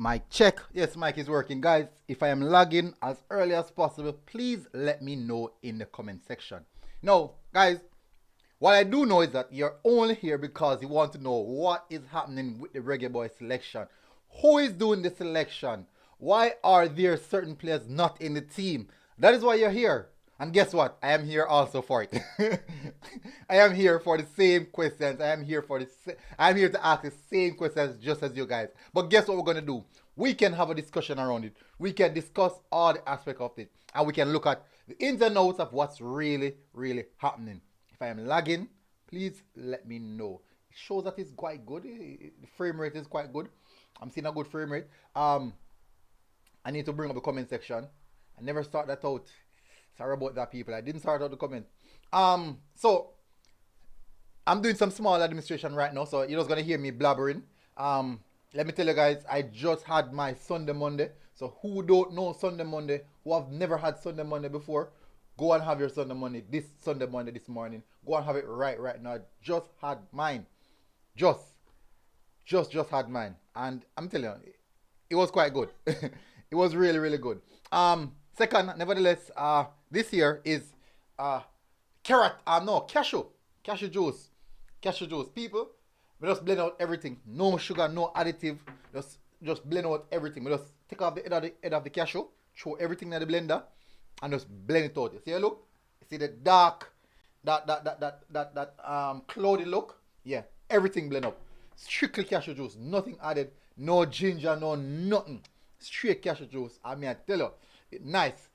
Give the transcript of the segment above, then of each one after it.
Mic check. Yes, mic is working. Guys, if I am lagging as early as possible, please let me know in the comment section. Now, guys, what I do know is that you're only here because you want to know what is happening with the Reggae Boy selection. Who is doing the selection? Why are there certain players not in the team? That is why you're here. And guess what? I am here also for it. I am here for the same questions. I am here to ask the same questions just as you guys. But guess what we're gonna do? We can have a discussion around it. We can discuss all the aspects of it, and we can look at the ins and outs of what's really, really happening. If I am lagging, please let me know. It shows that it's quite good. The frame rate is quite good. I'm seeing a good frame rate. I need to bring up the comment section. I never start that out. Sorry about that, people. I didn't start out the comment. So I'm doing some small administration right now, so you're just gonna hear me blabbering. Let me tell you guys, I just had my Sunday Monday. So who don't know Sunday Monday, who have never had Sunday Monday before, go and have your Sunday Monday this Sunday Monday this morning. Go and have it right now. Just had mine. Just had mine. And I'm telling you, it was quite good. It was really, really good. Second, nevertheless, this year is cashew juice. Cashew juice. People, we just blend out everything. No sugar, no additive. Just blend out everything. We just take off the head of the cashew, throw everything in the blender, and just blend it out. You see, look? You see the dark, that cloudy look? Yeah, everything blend up. Strictly cashew juice, nothing added, no ginger, no nothing. Straight cashew juice. I mean, I tell you, nice.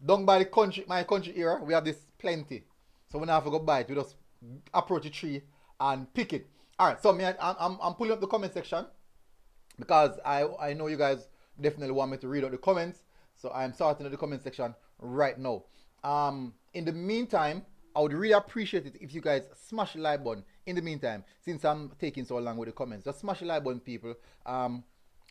Down by the country, my country era, we have this plenty. So when I have to go buy it, we just approach the tree and pick it. Alright, so I'm pulling up the comment section because I know you guys definitely want me to read out the comments. So I'm starting at the comment section right now. In the meantime, I would really appreciate it if you guys smash the like button. In the meantime, since I'm taking so long with the comments, just smash the like button, people.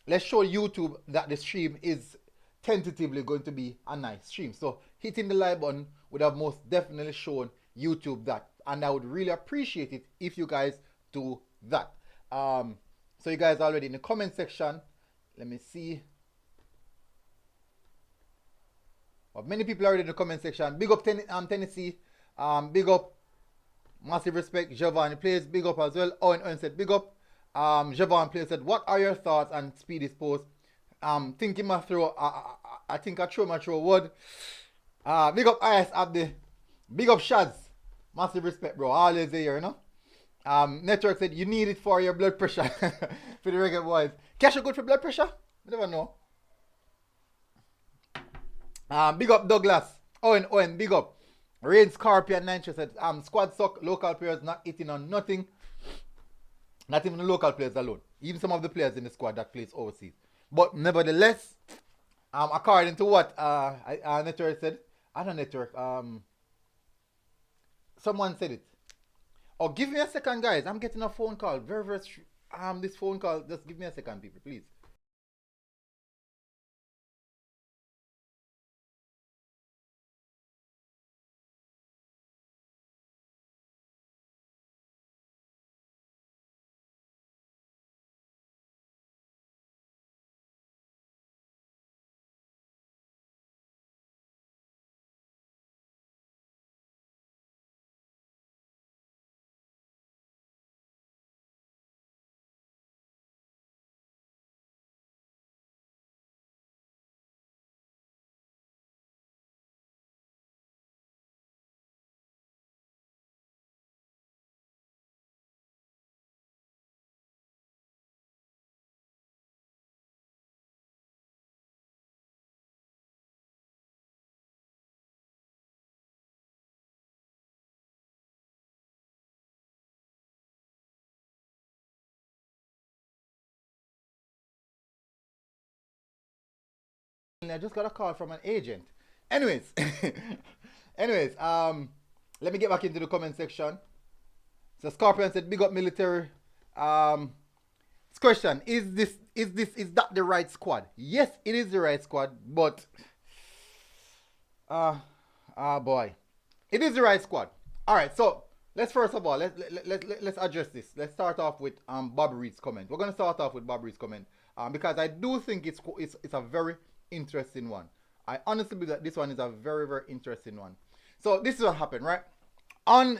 Let's show YouTube that the stream is tentatively going to be a nice stream. So hitting the like button would have most definitely shown YouTube that, and I would really appreciate it if you guys do that. So you guys are already in the comment section. Let me see. Well, many people are already in the comment section. Big up Tennessee. Big up. Massive respect. Javon plays. Big up as well. Owen said big up. Javon plays said, what are your thoughts on Speedy's post? Thinking my throw. I think I throw my throw word. Big up IS Abdi. Big up Shads. Massive respect, bro. Always there, you know. Network said you need it for your blood pressure. For the Reggaeboyz. Cashew good for blood pressure? I never know. Big up Douglas. Owen, big up. Reid Scorpion 9 said, squad suck, local players not eating on nothing. Not even the local players alone. Even some of the players in the squad that plays overseas. But nevertheless, according to what Network said, I don't know Network, someone said it. Oh, give me a second, guys. I'm getting a phone call. This phone call, just give me a second, people, please. I just got a call from an agent. Anyways, let me get back into the comment section. So Scorpion said, "Big up military." Question: Is that the right squad? Yes, it is the right squad, but boy, it is the right squad. All right, so let's first of all let's address this. Let's start off with Bob Reid's comment. We're gonna start off with Bob Reid's comment. because I do think it's a very interesting one. I honestly believe that this one is a very, very interesting one. So this is what happened, right? On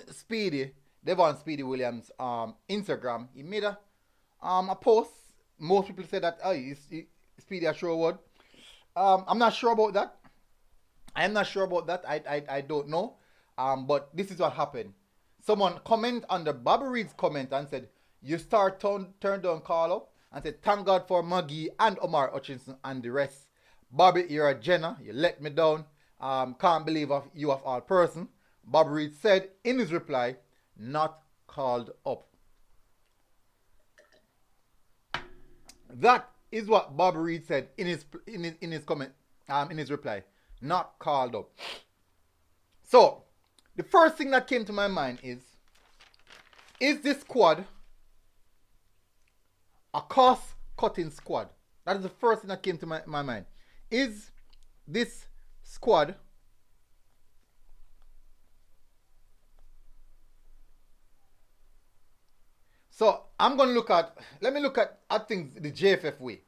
Devon Speedy Williams Instagram, he made a post. Most people say that Speedy a sure word. I'm not sure about that. I am not sure about that. I don't know. But this is what happened. Someone comment under Bobby Reid's comment and said, you start turn down call up and said, thank God for Maggie and Omar Hutchinson and the rest. Bobby, you're a Jenna. You let me down. Can't believe you of all person. Bobby Reid said in his reply, not called up. That is what Bobby Reid said in his comment, in his reply. Not called up. So, the first thing that came to my mind is this squad a cost-cutting squad? That is the first thing that came to my mind. Is this squad so I'm going to let me look at things the JFF way.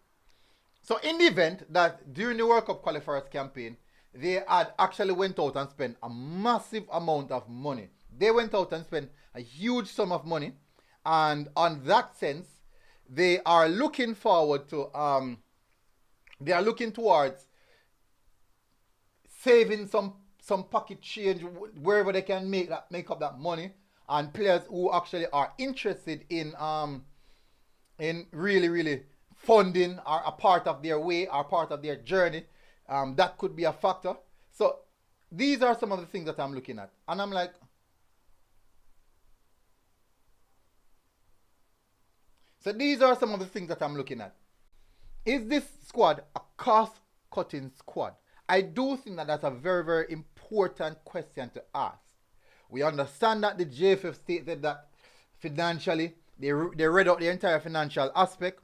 So in the event that during the World Cup qualifiers campaign, they had actually went out and spent a massive amount of money. They went out and spent a huge sum of money. And on that sense, they are looking forward to, they are looking towards saving some pocket change wherever they can make up that money. And players who actually are interested in really, really funding are a part of their way, are part of their journey. That could be a factor. So these are some of the things that I'm looking at. And I'm like, so these are some of the things that I'm looking at. Is this squad a cost-cutting squad? I do think that that's a very, very important question to ask. We understand that the JFF stated that financially, they read out the entire financial aspect.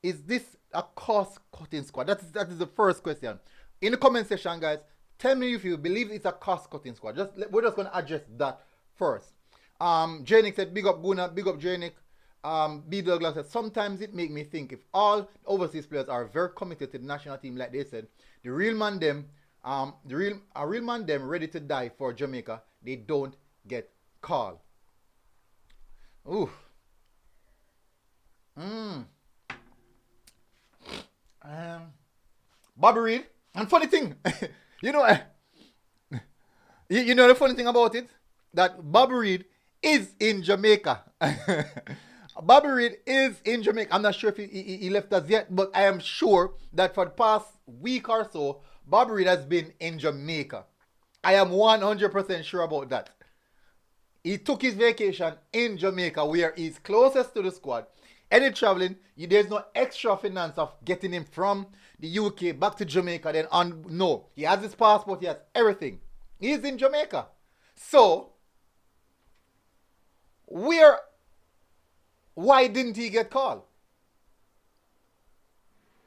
Is this a cost-cutting squad? That is the first question. In the comment section, guys, tell me if you believe it's a cost-cutting squad. We're just going to address that first. Janick said, big up Guna, big up Janick. B. Douglas said, sometimes it make me think if all overseas players are very committed to the national team, like they said, a real man them ready to die for Jamaica, they don't get called. Ooh. Bobby Reid. And funny thing, you know the funny thing about it? That Bobby Reid is in Jamaica. Bobby Reid is in Jamaica. I'm not sure if he left us yet, but I am sure that for the past week or so, Bobby Reid has been in Jamaica. I am 100% sure about that. He took his vacation in Jamaica where he's closest to the squad. Any traveling, there's no extra finance of getting him from the UK back to Jamaica then on. No, he has his passport, he has everything. He's in Jamaica. So, why didn't he get called?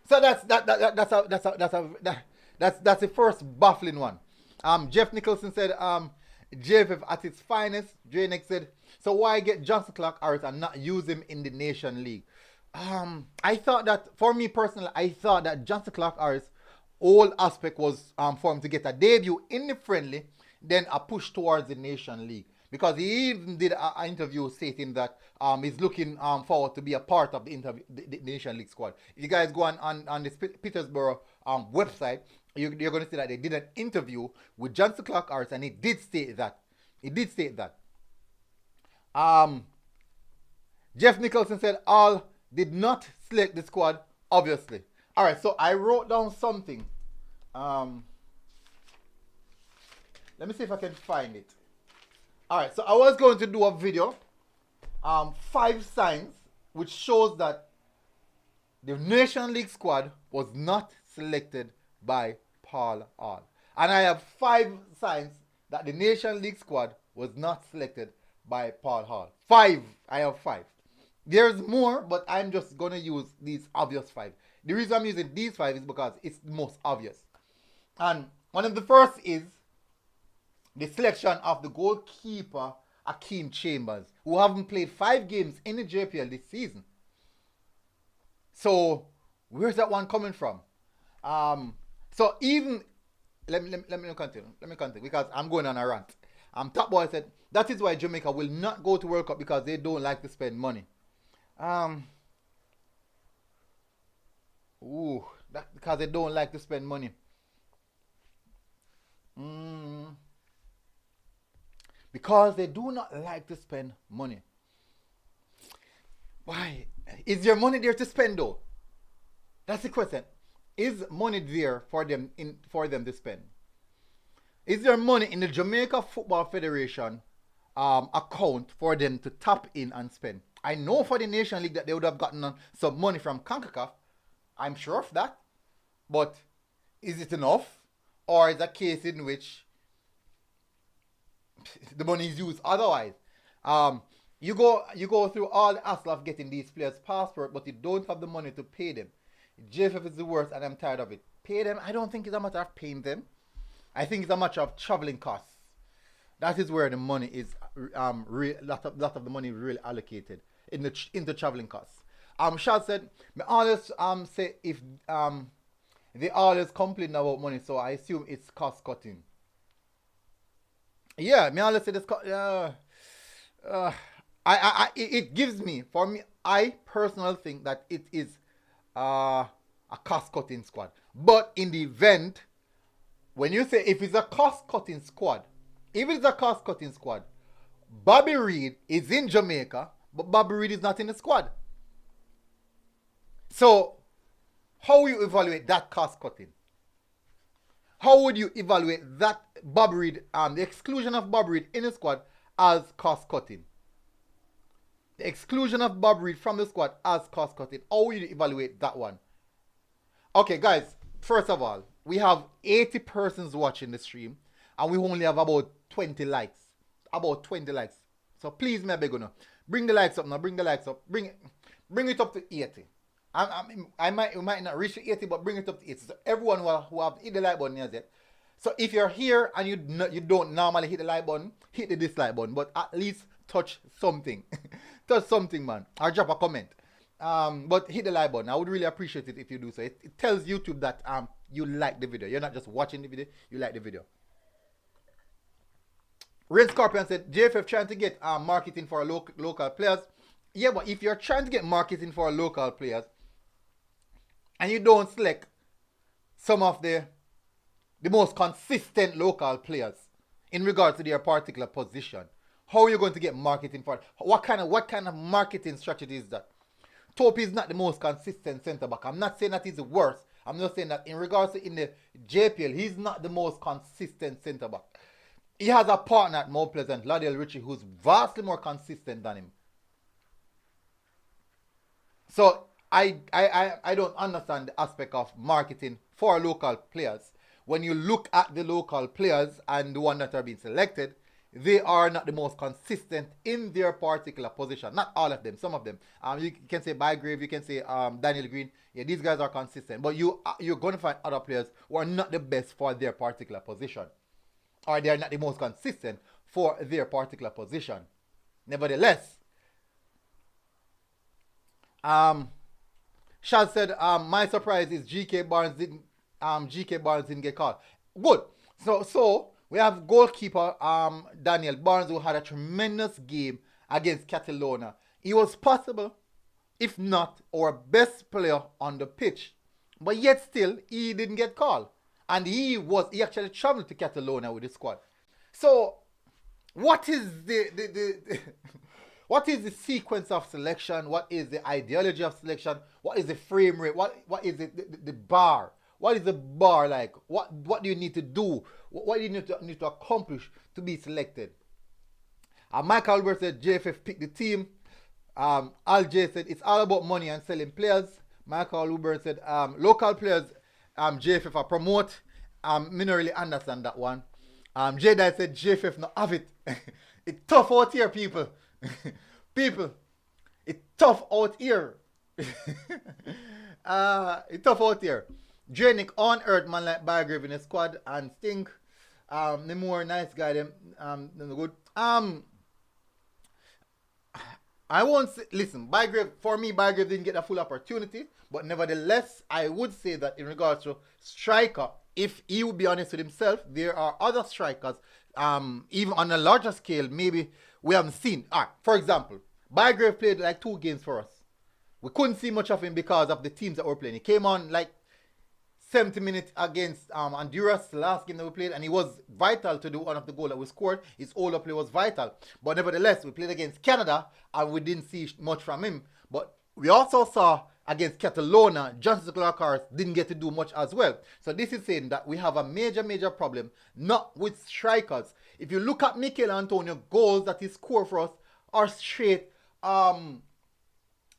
So that's the first baffling one. Jeff Nicholson said, JFF at its finest. Janick said, so why get Johnson Clark Harris and not use him in the Nation League? I thought that, for me personally, I thought that Johnson Clark Harris' whole aspect was for him to get a debut in the friendly, then a push towards the Nation League. Because he even did an interview stating that he's looking forward to be a part of the Nation League squad. If you guys go on the Petersburg website, you're going to see that they did an interview with Johnson Clark Harris, and he did state that. Jeff Nicholson said all did not select the squad, obviously. All right, so I wrote down something. Let me see if I can find it. All right, so I was going to do a video, 5 signs which shows that the Nation League squad was not selected by Paul Hall. And I have 5 signs that the Nation League squad was not selected by Paul Hall. 5. I have 5. There's more, but I'm just going to use these obvious 5. The reason I'm using these 5 is because it's the most obvious. And one of the first is the selection of the goalkeeper, Akeem Chambers, who haven't played 5 games in the JPL this season. So, Where's that one coming from? So even let me continue. Let me continue because I'm going on a rant. Top Boy said that is why Jamaica will not go to World Cup because they don't like to spend money. Um, ooh, that because they don't like to spend money. Mm, because they do not like to spend money. Why? Is your money there to spend though? That's the question. Is money there for them to spend? Is there money in the Jamaica Football Federation account for them to tap in and spend? I know for the Nation League that they would have gotten some money from CONCACAF. I'm sure of that. But is it enough? Or is a case in which the money is used otherwise? Um, you go through all the hassle of getting these players passport, but you don't have the money to pay them. JFF is the worst, and I'm tired of it. Pay them. I don't think it's a matter of paying them. I think it's a matter of traveling costs. That is where the money is. Lot of the money is really allocated into traveling costs. Shad said, "Me always say if they always complain about money, so I assume it's cost cutting." Yeah, me always say this. Uh, it gives me for me. I personally think that it is a cost cutting squad. But in the event, when you say if it's a cost cutting squad, if it's a cost cutting squad, Bobby Reid is in Jamaica, but Bobby Reid is not in the squad. So, how will you evaluate that cost cutting? How would you evaluate that Bobby Reid, the exclusion of Bobby Reid in the squad as cost cutting? The exclusion of Bobby Reid from the squad as cost cutting. How will you evaluate that one? Okay, guys, first of all, we have 80 persons watching the stream, and we only have about 20 likes. About 20 likes. So please, me beg you now. Bring the likes up now. Bring the likes up. Bring it up to 80. I might not reach the 80, but bring it up to 80. So everyone who have hit the like button has it. So if you're here and you don't normally hit the like button, hit the dislike button. But at least touch something. Touch something, man. Or drop a comment. But hit the like button. I would really appreciate it if you do so. It tells YouTube that you like the video. You're not just watching the video, you like the video. Rain Scorpion said JFF trying to get marketing for local players. Yeah, but if you're trying to get marketing for local players and you don't select some of the most consistent local players in regards to their particular position, how are you going to get marketing for it? What kind of marketing strategy is that? Topi is not the most consistent centre back. I'm not saying that he's the worst. I'm not saying that in regards to in the JPL, he's not the most consistent centre back. He has a partner at Mount Pleasant, Ladiel Ritchie, who's vastly more consistent than him. So I don't understand the aspect of marketing for local players. When you look at the local players and the ones that are being selected, they are not the most consistent in their particular position. Not all of them, some of them. You can say Bygrave, you can say Daniel Green. Yeah, these guys are consistent. But you're going to find other players who are not the best for their particular position. Or they are not the most consistent for their particular position. Nevertheless, Shad said, my surprise is GK Barnes didn't get called. Good. So we have goalkeeper Daniel Barnes, who had a tremendous game against Catalonia. He was possible, if not our best player on the pitch, but yet still he didn't get called. And he actually traveled to Catalonia with the squad. So what is the what is the sequence of selection? What is the ideology of selection? What is the frame rate? What is the bar? What is the bar like? What do you need to do? What do you need to accomplish to be selected? Michael Albert said JFF picked the team. Al J said it's all about money and selling players. Michael Albert said local players JFF are promote. Me not really understand that one. Jedi said JFF not have it. It's tough out here, people. People, it's tough out here. It's tough out here. Drenick on earth, man like Bygrave in the squad and Stink. The more nice guy them good. I won't say, listen, Bygrave, for me, Bygrave didn't get a full opportunity, but nevertheless, I would say that in regards to striker, if he would be honest with himself, there are other strikers, even on a larger scale, maybe we haven't seen. For example, Bygrave played like 2 games for us. We couldn't see much of him because of the teams that were playing. He came on like 70 minutes against Honduras, the last game that we played, and he was vital to do one of the goals that we scored. His older play was vital. But nevertheless, we played against Canada, and we didn't see much from him. But we also saw against Catalonia, Johnson Clark didn't get to do much as well. So this is saying that we have a major problem, not with strikers. If you look at Mikel Antonio, goals that he scored for us are straight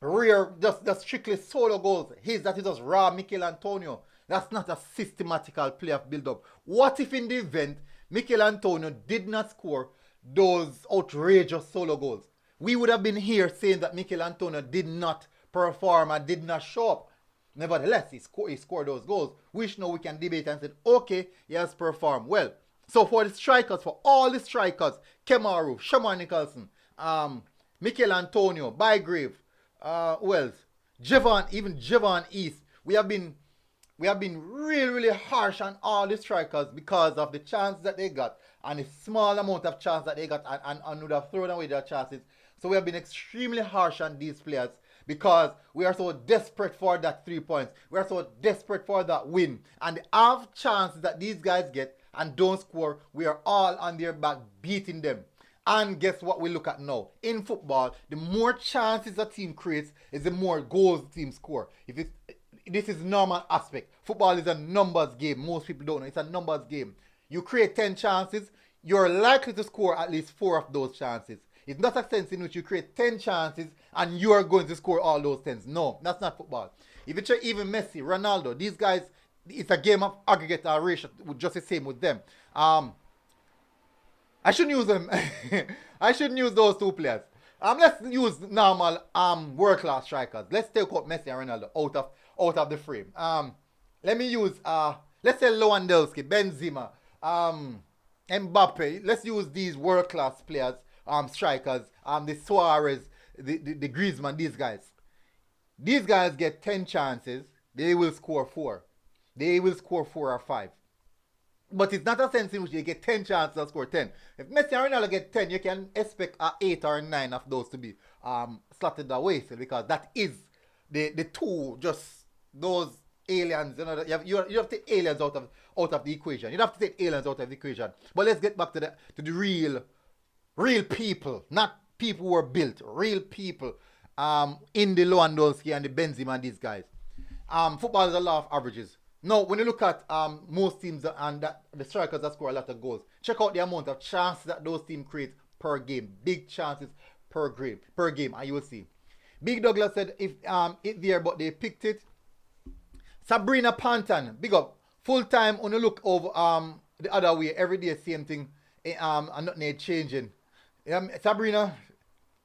rear, just strictly solo goals. That is just raw Mikel Antonio. That's not a systematical play of build-up. What if in the event Mikel Antonio did not score those outrageous solo goals? We would have been here saying that Mikel Antonio did not perform and did not show up. Nevertheless, he scored those goals, which now we can debate and say, okay, he has performed well. So for the strikers, for all the strikers, Kemaru, Shamar Nicholson, Mikel Antonio, Bygrave, who else? Even Javon East, we have been really harsh on all the strikers because of the chance that they got and the small amount of chance that they got and would have thrown away their chances. So we have been extremely harsh on these players because we are so desperate for that 3 points. We are so desperate for that win. And the half chances that these guys get and don't score, we are all on their back beating them. And guess what we look at now? In football, the more chances a team creates is the more goals the team score. This is normal aspect. Football is a numbers game. Most people don't know. It's a numbers game. You create 10 chances, you're likely to score at least 4 of those chances. It's not a sense in which you create 10 chances and you are going to score all those 10s. No, that's not football. If you check even Messi, Ronaldo, these guys, it's a game of aggregate ratio, just the same with them. I shouldn't use them. I shouldn't use those 2 players. Let's use normal world-class strikers. Let's take out Messi and Ronaldo out of the frame. Let me use let's say Lewandowski, Benzema, Mbappe. Let's use these world-class players, strikers, the Suarez, the Griezmann, these guys. These guys get 10 chances, they will score 4. They will score 4 or 5. But it's not a sense in which you get 10 chances to score 10. If Messi and Ronaldo get 10, you can expect 8 or 9 of those to be slotted away, because that is the 2, just those aliens. You have to take aliens out of the equation. You have to take aliens out of the equation. But let's get back to the real people, not people who are built, real people in the Lewandowski and the Benzema and these guys. Football is a law of averages. Now, when you look at most teams and the strikers that score a lot of goals, check out the amount of chances that those teams create per game. Big chances per game, and you will see. Big Douglas said if it there, but they picked it. Sabrina Panton, big up. Full time when you look over the other way, every day same thing, and nothing changing. Sabrina,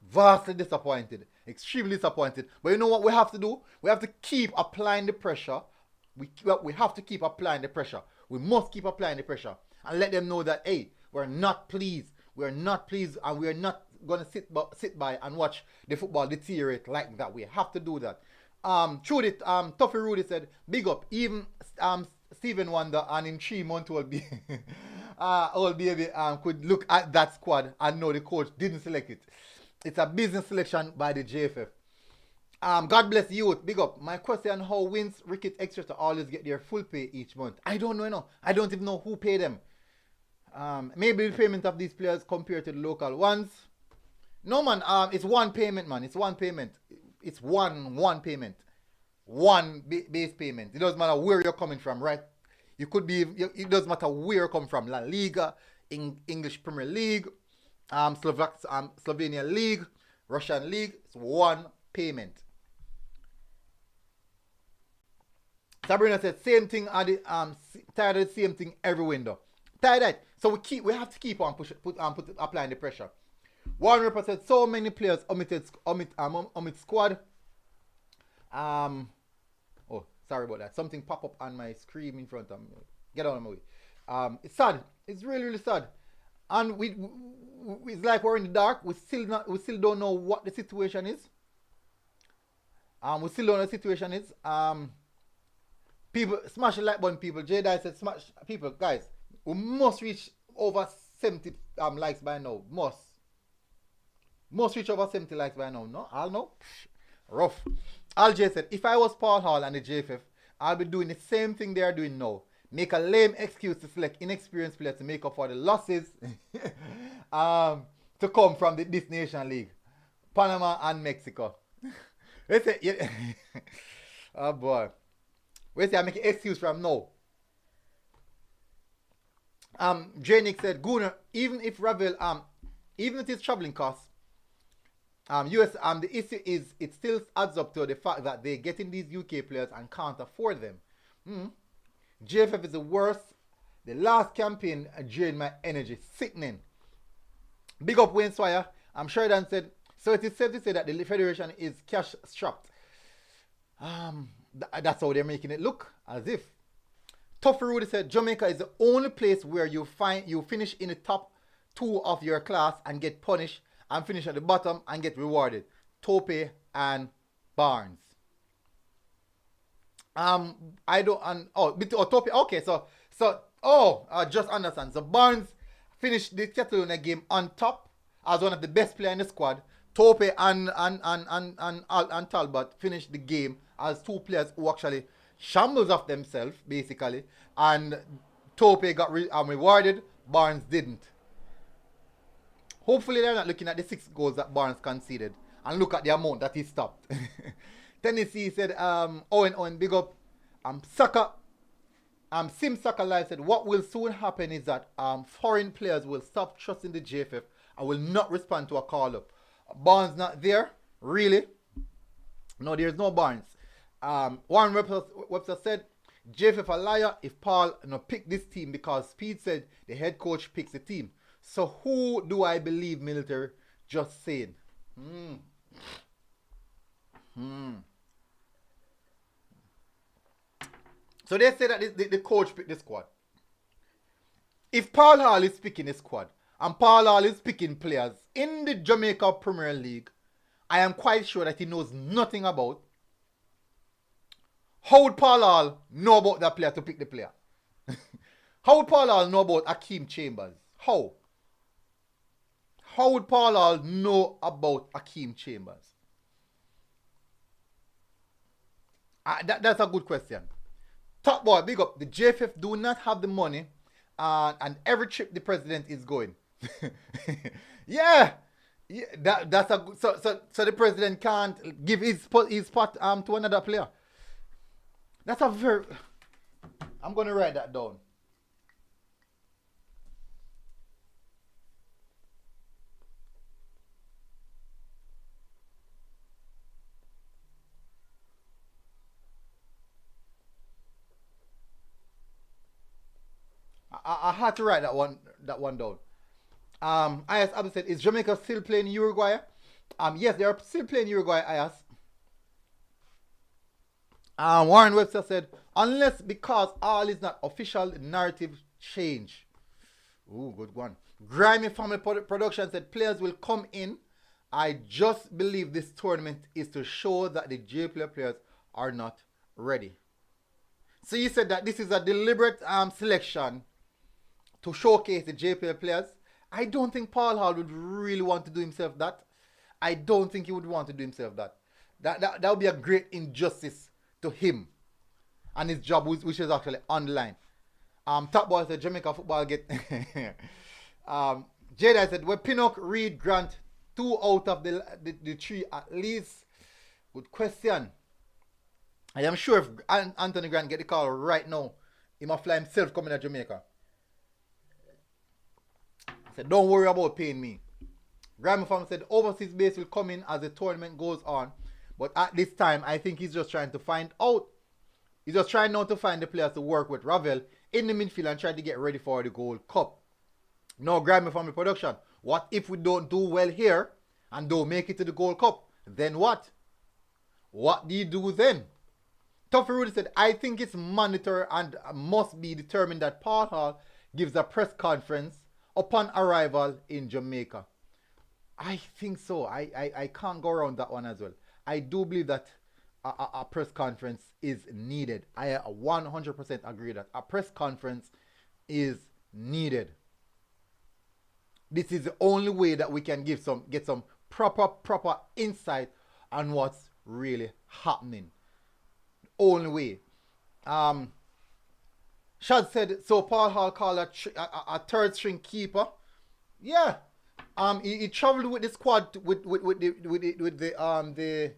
vastly disappointed, extremely disappointed. But you know what we have to do? We have to keep applying the pressure. We have to keep applying the pressure. We must keep applying the pressure and let them know that, hey, we're not pleased. We're not pleased, and we're not going to sit by and watch the football deteriorate like that. We have to do that. Tuffy Rudy said, big up. Even Stephen Wonder and in 3 months old baby could look at that squad and know the coach didn't select it. It's a business selection by the JFF. God bless youth. Big up. My question: how wins Ricket Extra to always get their full pay each month? I don't know. No, I don't even know who paid them. Maybe the payment of these players compared to the local ones. No man. It's one payment, man. It's one payment. It's one payment. One base payment. It doesn't matter where you're coming from, right? You could be. It doesn't matter where you're coming from. La Liga, English Premier League, Slovenia League, Russian League. It's one payment. Sabrina said, same thing at the tired of the same thing every window. Tired of it. So we have to keep on applying the pressure. Warren Ripper said, so many players omit squad. Oh, sorry about that. Something pop up on my screen in front of me. Get out of my way. It's sad. It's really sad. And it's like we're in the dark. We still don't know what the situation is. We still don't know what the situation is. People smash the like button. People. Jedi said smash people. Guys, we must reach over 70 likes by now. Must reach over 70 likes by now. No, I'll know. Rough. Al J said, if I was Paul Hall and the JFF, I'll be doing the same thing they are doing now. Make a lame excuse to select inexperienced players to make up for the losses to come from this Nation League. Panama and Mexico. They say, yeah. Oh boy. We say I make an excuse from now. J-Nick said, Gunnar, even if Ravel, even if it's traveling costs, the issue is it still adds up to the fact that they're getting these UK players and can't afford them. JFF is the worst. The last campaign drained my energy. Sickening. Big up Wayne Swire. Sheridan said, so it is safe to say that the Federation is cash strapped. That's how they're making it look, as if. Tough Rudy said, Jamaica is the only place where you finish in the top 2 of your class and get punished, and finish at the bottom and get rewarded. Tope and Barnes. Tope. Okay, just understand. So Barnes finished the Cataluna game on top as one of the best players in the squad. Tope and Talbot finished the game as 2 players who actually shambles of themselves, basically. And Tope got rewarded, Barnes didn't. Hopefully they're not looking at the 6 goals that Barnes conceded and look at the amount that he stopped. Tennessee said, Owen, big up. Sim Saka Live said, what will soon happen is that foreign players will stop trusting the JFF and will not respond to a call up. Barnes not there? Really? No, there's no Barnes. Warren Webster said, JFF a liar if Paul pick this team because Speed said the head coach picks the team. So who do I believe, military? Just saying. So they say that the coach picked the squad. If Paul Hall is picking the squad and Paul Hall is picking players in the Jamaica Premier League, I am quite sure that he knows nothing about. How would Paul Hall know about that player to pick the player? How would Paul Hall know about Akeem Chambers? How? How would Paul Hall know about Akeem Chambers? That's a good question. Top boy, big up. The JFF do not have the money, and every trip the president is going. yeah, that's a good. So the president can't give his spot to another player. That's a very. I'm gonna write that down. I had to write that one down. Ayas Abu said, is Jamaica still playing Uruguay? Yes, they are still playing Uruguay, Ayas. Warren Webster said, unless because all is not official, the narrative change. Ooh, good one. Grimy Family Production said, players will come in. I just believe this tournament is to show that the JPL players are not ready. So you said that this is a deliberate selection to showcase the JPL players. I don't think Paul Hall would really want to do himself that. I don't think he would want to do himself that. That would be a great injustice to him and his job, which is actually on the line. Top boy said Jamaica football get. Jada said, well, Pinnock, Reid, Grant, 2 out of the 3 at least. Good question. I am sure if Anthony Grant get the call right now, he must fly himself coming to Jamaica. I said, don't worry about paying me. Grandma Farm said, overseas base will come in as the tournament goes on. But at this time, I think he's just trying to find out. He's just trying now to find the players to work with Ravel in the midfield and try to get ready for the Gold Cup. Now, Grandma Farm production. What if we don't do well here and don't make it to the Gold Cup? Then what? What do you do then? Tuffy Rudy said, I think it's mandatory and must be determined that Paul Hall gives a press conference upon arrival in Jamaica? I think so. I can't go around that one as well. I do believe that a press conference is needed. I 100% agree that a press conference is needed. This is the only way that we can get some proper insight on what's really happening. Only way. Shad said so. Paul Hall called a third string keeper. Yeah. He traveled with the squad with the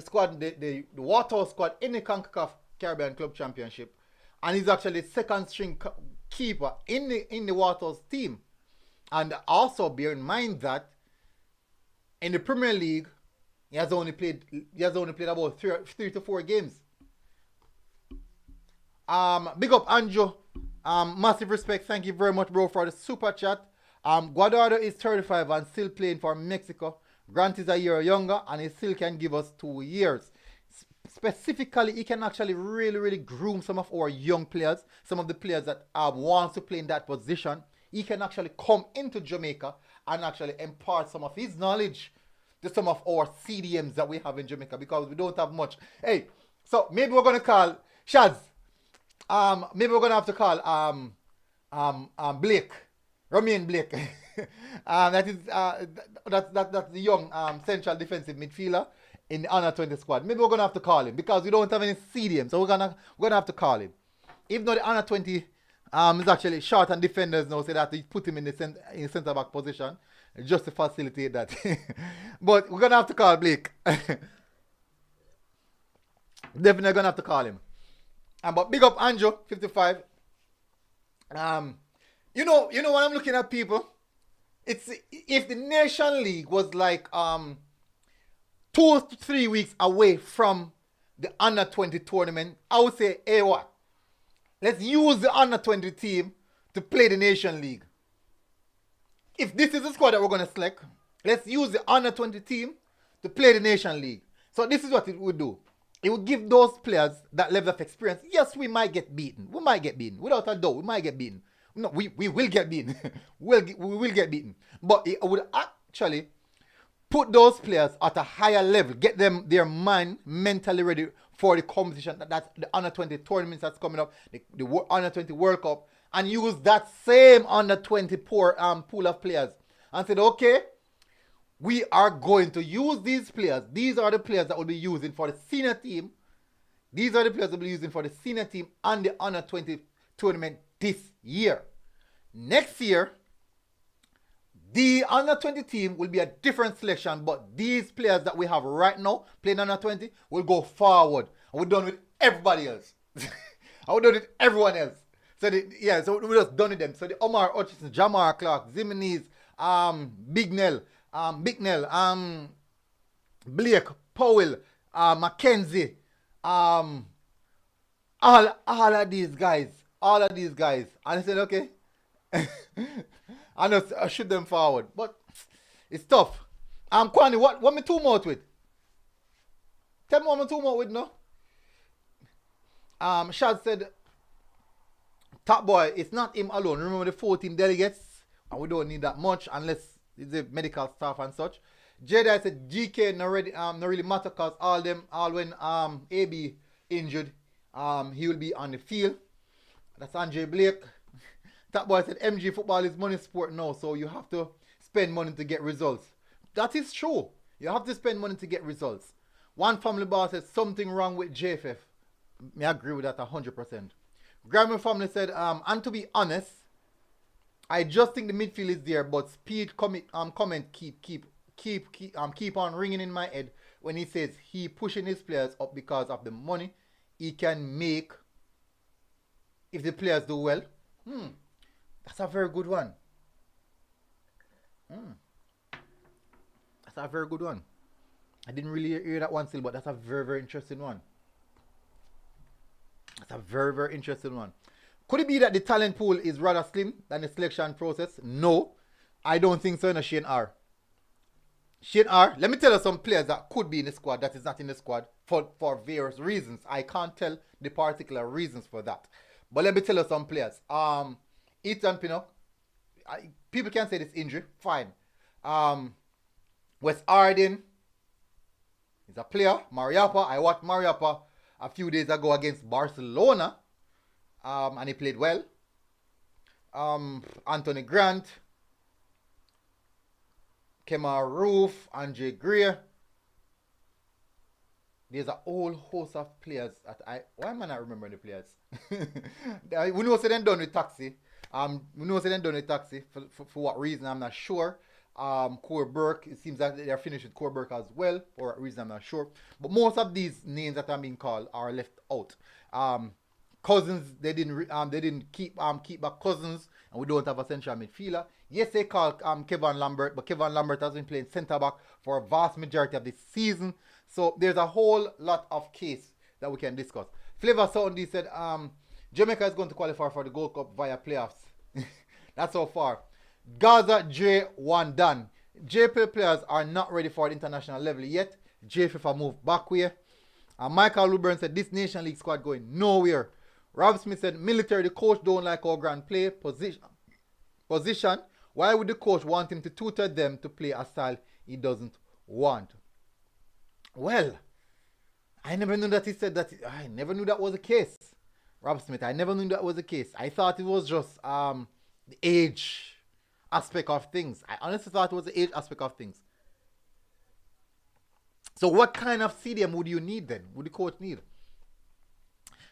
squad, the Waterhouse squad in the CONCACAF Caribbean Club Championship, and he's actually second string keeper in the Waterhouse team. And also bear in mind that in the Premier League, he has only played about three to four games. Big up Andrew. Massive respect. Thank you very much, bro, for the super chat. Guadardo is 35 and still playing for Mexico. Grant is a year younger and he still can give us 2 years. Specifically, he can actually really groom some of our young players, some of the players that want to play in that position. He can actually come into Jamaica and actually impart some of his knowledge to some of our CDMs that we have in Jamaica, because we don't have much. Hey, so maybe we're gonna call Shaz. Maybe we're gonna have to call Blake. Romain Blake. That's the young central defensive midfielder in the under 20 squad. Maybe we're gonna have to call him because we don't have any CDM, so we're gonna have to call him. Even though the under 20 is actually short and defenders now say that they put him in the centre back position just to facilitate that. But we're gonna have to call Blake. Definitely gonna have to call him. But big up Andrew 55. You know when I'm looking at people, it's if the Nation League was like 2 to 3 weeks away from the under 20 tournament, I would say, hey, what? Let's use the under 20 team to play the Nation League. If this is the squad that we're gonna select, let's use the under 20 team to play the Nation League. So this is what it would do. It would give those players that level of experience. Yes, we might get beaten. We might get beaten. Without a doubt, we might get beaten. No, we will get beaten. we will get beaten. But it would actually put those players at a higher level, get them their mind mentally ready for the competition. That's the under 20 tournaments that's coming up, the under 20 World Cup, and use that same under 20 pool of players and said, okay, we are going to use these players. These are the players that will be using for the senior team. These are the players that will be using for the senior team and the under 20 tournament this year. Next year, the under 20 team will be a different selection, but these players that we have right now playing under 20 will go forward. And we're done with everybody else. And we're done with everyone else. So we're just done with them. So the Omar Hutchinson, Jamar Clark, Zimenez, Bignell, Blake, Powell, Mackenzie, all of these guys. And I said, okay. I shoot them forward. But it's tough. Kwani, what me two more with? Tell me what me two more with, no? Shad said, Top Boy, it's not him alone. Remember the 14 delegates? And we don't need that much unless it's the medical staff and such. Jedi said GK no really matter because all when AB injured, he will be on the field. That's Andre Blake. That boy said MG football is money sport now, so you have to spend money to get results. That is true. You have to spend money to get results. One family boss said something wrong with JFF. I agree with that 100%. Grammy family said, and to be honest, I just think the midfield is there, but speed comment keep on ringing in my head when he says he pushing his players up because of the money he can make if the players do well. That's a very good one. That's a very good one. I didn't really hear that one still, but that's a very interesting one. That's a very interesting one. Could it be that the talent pool is rather slim than the selection process? No, I don't think so. Shane R. Let me tell you some players that could be in the squad that is not in the squad for various reasons. I can't tell the particular reasons for that. But let me tell you some players. Ethan Pinnock. People can say this injury. Fine. Wes Arden is a player. Mariappa. I watched Mariappa a few days ago against Barcelona. And he played well. Anthony Grant. Kemar Roof. Andre Greer. There's a whole host of players that why am I not remembering the players? We know them done with Taxi. We know them done with Taxi. For what reason, I'm not sure. Core Burke, it seems that they're finished with Core Burke as well. For what reason, I'm not sure. But most of these names that are being called are left out. Cousins, they didn't keep back Cousins, and we don't have a central midfielder. Yes, they called Kevin Lambert, but Kevin Lambert has been playing centre back for a vast majority of this season. So there's a whole lot of case that we can discuss. Flavor Soundy said Jamaica is going to qualify for the Gold Cup via playoffs. That's so far. Gaza J1 done. JPL players are not ready for the international level yet. JFF moved back here. Michael Luburn said this Nation League squad going nowhere. Rob Smith said military, the coach don't like our grand play position. Why would the coach want him to tutor them to play a style he doesn't want? Well, I never knew that he said that. I never knew that was the case. Rob Smith, I never knew that was the case. I thought it was just the age aspect of things. I honestly thought it was the age aspect of things. So what kind of CDM would you need then? Would the coach need?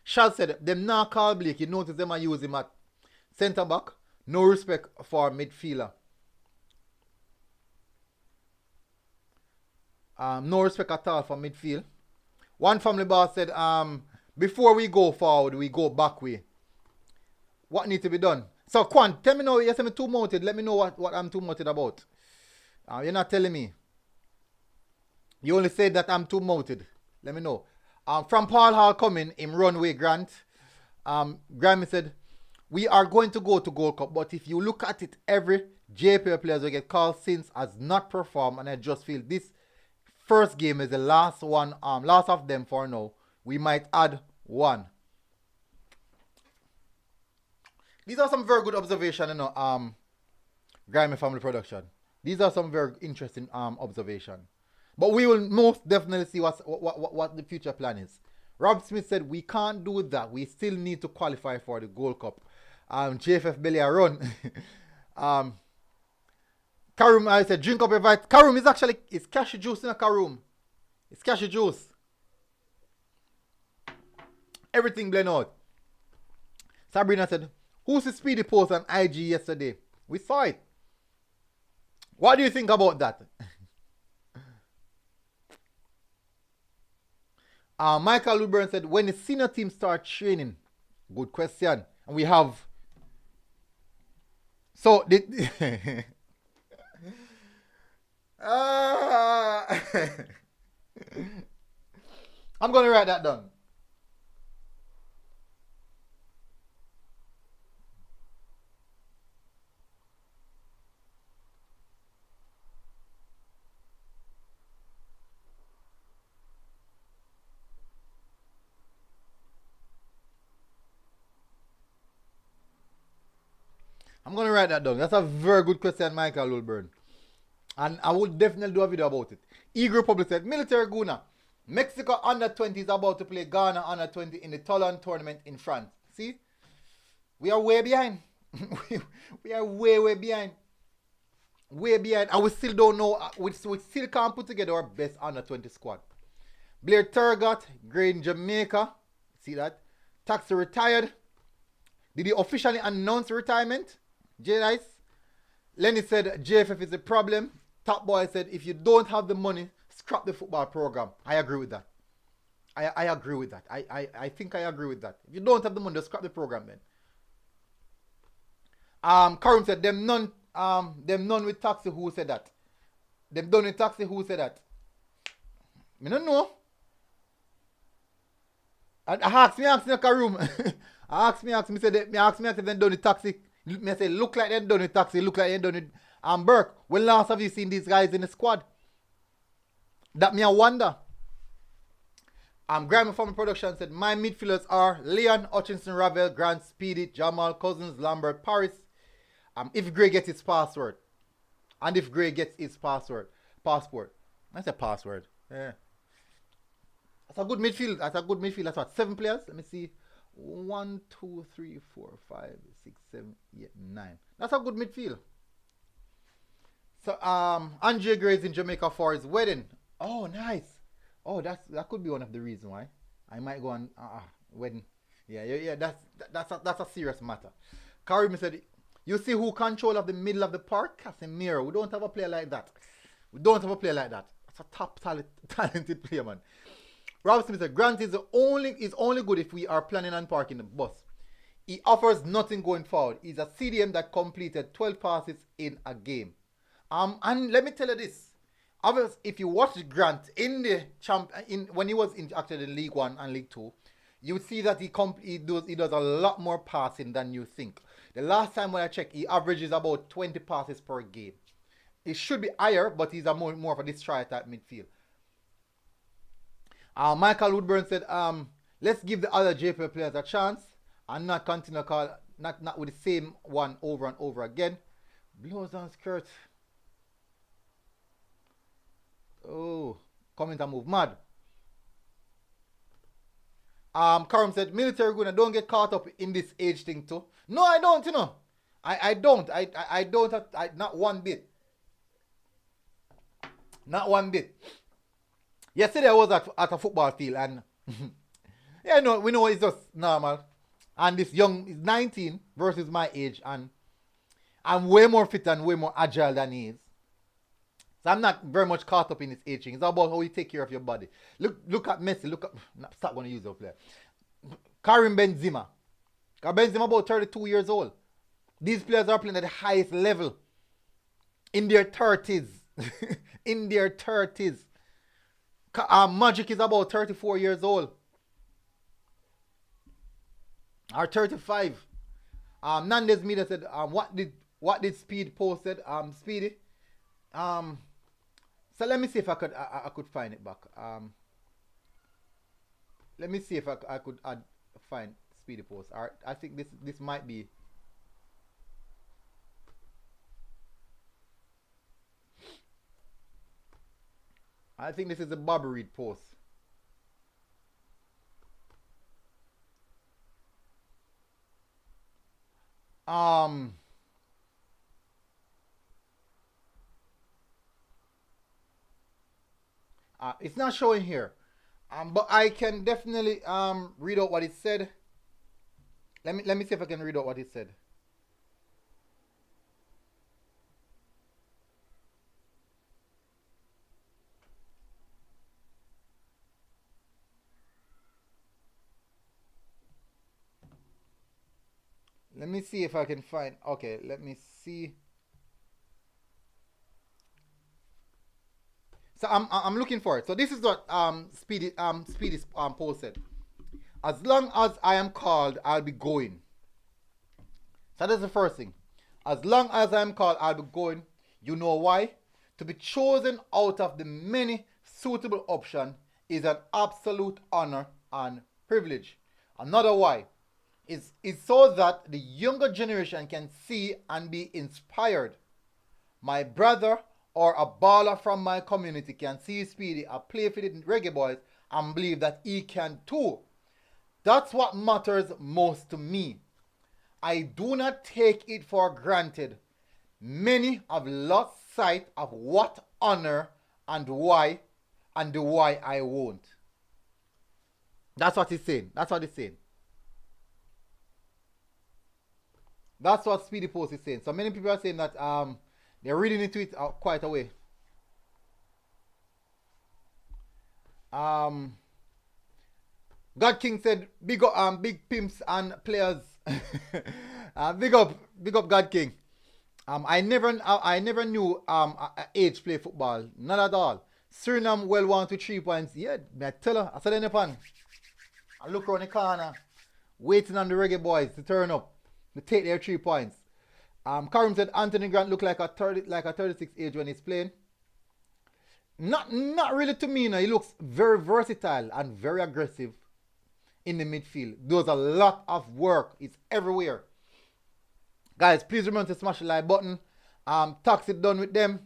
Shaz said, them now call Blake. You notice them are use him at centre back. No respect for midfielder. No respect at all for midfield. One family boss said, before we go forward, we go back way. What needs to be done? So, Quan, tell me now, yes, I'm too mounted. Let me know what I'm too mounted about. You're not telling me. You only said that I'm too mounted. Let me know. From Paul Hall coming in Runway Grant. Grammy said, we are going to go to Gold Cup, but if you look at it, every JPL players will get called since has not performed, and I just feel this first game is the last one, last of them for now. We might add one. These are some very good observations, you know, Grammy Family Production. These are some very interesting observations. But we will most definitely see what the future plan is. Rob Smith said, we can't do that. We still need to qualify for the Gold Cup. JFF Belly a run. Karoom, I said, drink up your vitamin. Karoom is actually, it's cashew juice in a Karoom. It's cashew juice. Everything blend out. Sabrina said, who's the speedy post on IG yesterday? We saw it. What do you think about that? Michael Luburn said, when the senior team start training, good question. And we have, so, I'm going to write that down. I'm going to write that down. That's a very good question, Michael Lulburn. And I will definitely do a video about it. Eagle Public said, Military Guna, Mexico under 20 is about to play Ghana under 20 in the Toulon tournament in France. See? We are way behind. We are way behind. Way behind. And we still don't know. We still can't put together our best under 20 squad. Blair Turgot, great in Jamaica. See that? Taxi retired. Did he officially announce retirement? J-Nice. Lenny said JFF is the problem. Top Boy said if you don't have the money, scrap the football program. I agree with that. I agree with that. I think I agree with that. If you don't have the money, just scrap the program then. Karim said them none with Taxi who said that. Them done with Taxi who said that. I don't know. I asked me Karim. ask me said me ask me if them done with Taxi. Me say look like them done with Taxi, look like them done with Burke. When last have you seen these guys in the squad? That me I wonder. Grammy Family Production said, my midfielders are Leon, Hutchinson, Ravel, Grant, Speedy, Jamal, Cousins, Lambert, Paris. If Gray gets his password. And if Gray gets his passport. That's a password. Yeah. That's a good midfield. That's what, 7 players? Let me see. 1, 2, 3, 4, 5, 6, 7, 8, 9. That's a good midfield. So Andre Gray is in Jamaica for his wedding. Oh, nice. Oh, that could be one of the reasons why I might go on wedding. Yeah. That's a serious matter. Karim said, you see who control of the middle of the park? Casemiro. We don't have a player like that. That's a top talented player, man. Rob Smith said, Grant is only good if we are planning on parking the bus. He offers nothing going forward. He's a CDM that completed 12 passes in a game. And let me tell you this. Obviously, if you watch Grant in the when he was in actually in League 1 and League 2, you would see that he does a lot more passing than you think. The last time when I checked, he averages about 20 passes per game. It should be higher, but he's a more of a destroyer type midfield. Michael Woodburn said, let's give the other JPL players a chance and not continue not with the same one over and over again. Blows on skirt. Oh, comment and move mad. Karam said, military guna, don't get caught up in this age thing too. No, I don't, you know. I don't. I don't have, not one bit. Not one bit. Yesterday I was at a football field and yeah, no, we know it's just normal. And this young is 19 versus my age, and I'm way more fit and way more agile than he is. So I'm not very much caught up in this age thing. It's about how you take care of your body. Look at Messi. Stop going to use that player. Karim Benzema. Benzema about 32 years old. These players are playing at the highest level. In their 30s. In their 30s. Magic is about 34 years old. Or 35. Nandez Media said, what did Speed posted? Speedy. So let me see if I could find it back. Let me see if I could find Speedy post. Alright, I think this might be. I think this is a Bobby Reid post. It's not showing here. But I can definitely read out what it said. Let me see if I can read out what it said. Let me see if I can find. Okay, let me see. So I'm looking for it. So this is what Speedy posted. As long as I am called, I'll be going. So that's the first thing. As long as I'm called, I'll be going. You know why? To be chosen out of the many suitable options is an absolute honor and privilege. Another why is so that the younger generation can see and be inspired. My brother or a baller from my community can see Speedy play for the Reggaeboyz and believe that he can too. That's what matters most to me. I do not take it for granted. Many have lost sight of what honor and why I won't. That's what he's saying. That's what he's saying. That's what Speedy Post is saying. So many people are saying that they're reading into it quite a way. God King said, big up big pimps and players. Big up God King. I never knew age play football. Not at all. Suriname well 1 to 3 points. Yeah, I tell her. I said in the pan. I look around the corner, waiting on the Reggaeboyz to turn up to take their 3 points. Karim said Anthony Grant looked like a 36 age when he's playing. Not really to me. He looks very versatile and very aggressive in the midfield. Does a lot of work. It's everywhere. Guys, please remember to smash the like button. Taxi done with them.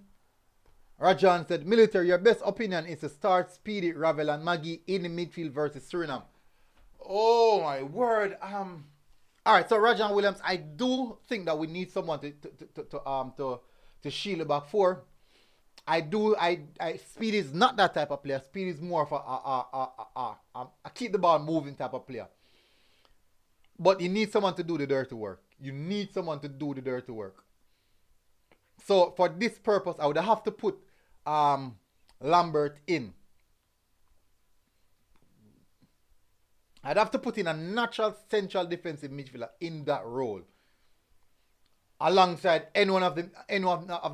Rajan said, Military, your best opinion is to start Speedy, Ravel, and Maggie in the midfield versus Suriname. Oh my word. Alright, so Rajan Williams, I do think that we need someone to shield the back four. Speedy is not that type of player. Speedy is more of a keep the ball moving type of player. But you need someone to do the dirty work. You need someone to do the dirty work. So for this purpose, I would have to put Lambert in. I'd have to put in a natural central defensive midfielder in that role, alongside any one of the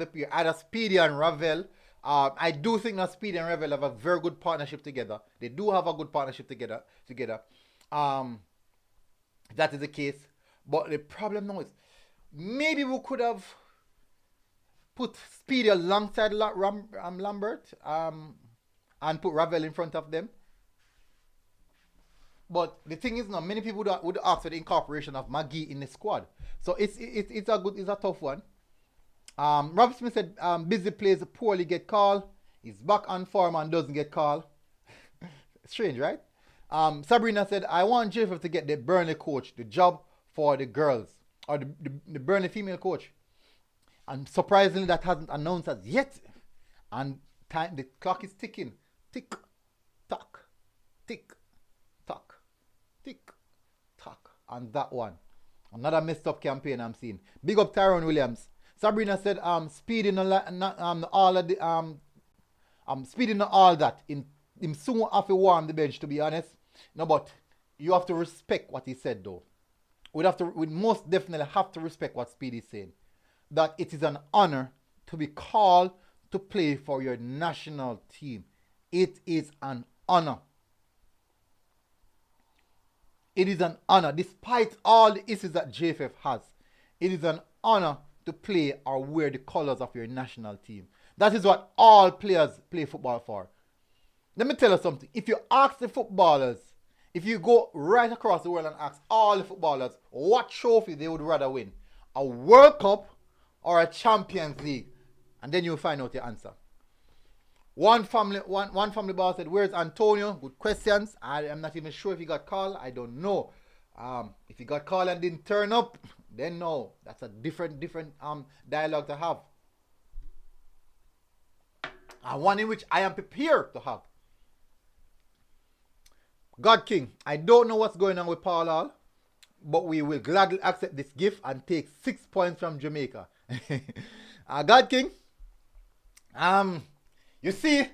pair, either Speedy and Ravel. I do think that Speedy and Ravel have a very good partnership together. They do have a good partnership together. That is the case. But the problem now is, maybe we could have put Speedy alongside Lambert and put Ravel in front of them. But the thing is now, many people would ask for the incorporation of Maggie in the squad. So it's a tough one. Rob Smith said Busy plays poorly, get called. He's back on form and doesn't get called. Strange, right? Sabrina said, I want Jacob to get the Burnley coach, the job for the girls, or the Burnley female coach. And surprisingly, that hasn't announced as yet. And the clock is ticking. Tick, tock, tick, tock, tick, tock. And that one. Another messed up campaign I'm seeing. Big up Tyrone Williams. Sabrina said, speeding all of the speeding all that. Him soon have to warm the bench, to be honest. No, but you have to respect what he said though. We most definitely have to respect what Speedy is saying. That it is an honor to be called to play for your national team. It is an honor. It is an honor. Despite all the issues that JFF has, it is an honor to play or wear the colors of your national team. That is what all players play football for. Let me tell you something. If you ask the footballers, if you go right across the world and ask all the footballers what trophy they would rather win, a World Cup or a Champions League, and then you'll find out the answer. One family boss said, where's Antonio? Good questions. I am not even sure if he got called. I don't know. If he got called and didn't turn up, then no. That's a different dialogue to have. And one in which I am prepared to have. God King, I don't know what's going on with Paul Hall, but we will gladly accept this gift and take 6 points from Jamaica. God King, you see,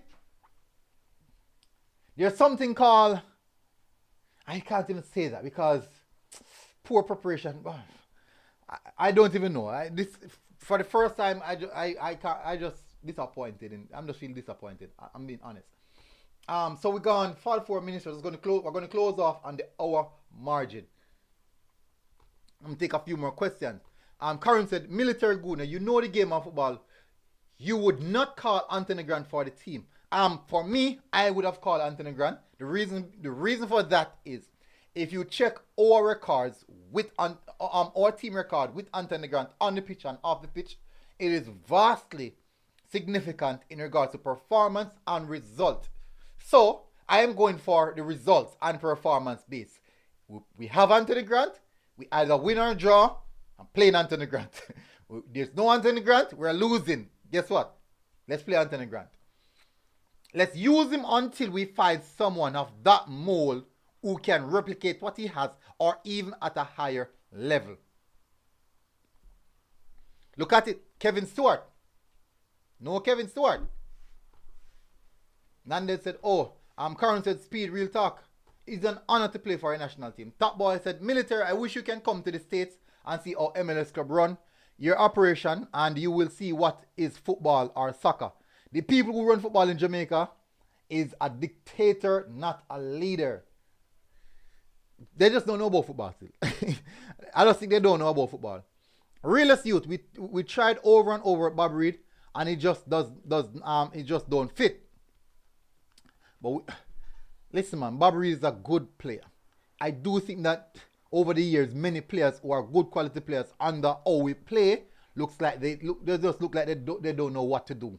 there's something called, I can't even say that because poor preparation. I don't even know. This for the first time, I just disappointed. I'm just feeling disappointed. I'm being honest. So we're gone 44 minutes. We're going to close off on the hour margin. I'm going to take a few more questions. Karen said, Military Guna, you know the game of football. You would not call Anthony Grant for the team. For me, I would have called Anthony Grant. The reason for that is, if you check our records with our team record with Anthony Grant on the pitch and off the pitch, it is vastly significant in regards to performance and result. So I am going for the results and performance base. We have Anthony Grant. We either win or draw. I'm playing Anthony Grant. There's no Anthony Grant. We're losing. Guess what? Let's play Anthony Grant. Let's use him until we find someone of that mold who can replicate what he has or even at a higher level. Look at it. Kevin Stewart. No Kevin Stewart. Nandez said, Karen said, Speed, real talk. It's an honor to play for a national team. Top Boy said, Military, I wish you can come to the States and see how MLS club run your operation and you will see what is football or soccer. The people who run football in Jamaica is a dictator, not a leader. They just don't know about football still. I just think they don't know about football. Realist youth, we tried over and over at Bob Reid and it just don't fit. Listen, man, Bob Reid is a good player. I do think that over the years, many players who are good quality players under how we play they just look like they don't know what to do.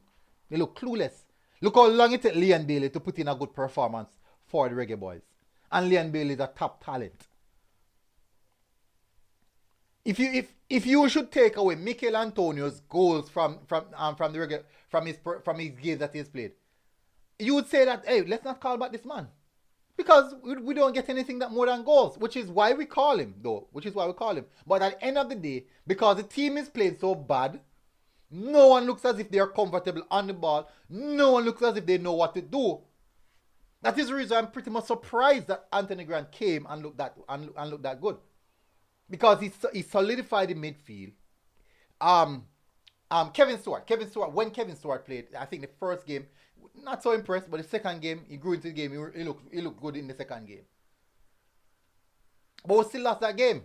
They look clueless. Look how long it took Leon Bailey to put in a good performance for the Reggaeboyz. And Leon Bailey is a top talent. If you should take away Mikel Antonio's goals from his games that he's played, you would say that, hey, let's not call back this man. Because we don't get anything that more than goals, which is why we call him, though. But at the end of the day, because the team is playing so bad, no one looks as if they are comfortable on the ball. No one looks as if they know what to do. That is the reason I'm pretty much surprised that Anthony Grant came and looked that good. Because he solidified the midfield. Kevin Stewart, when Kevin Stewart played, I think the first game, not so impressed, but the second game, he grew into the game. He looked good in the second game. But we still lost that game.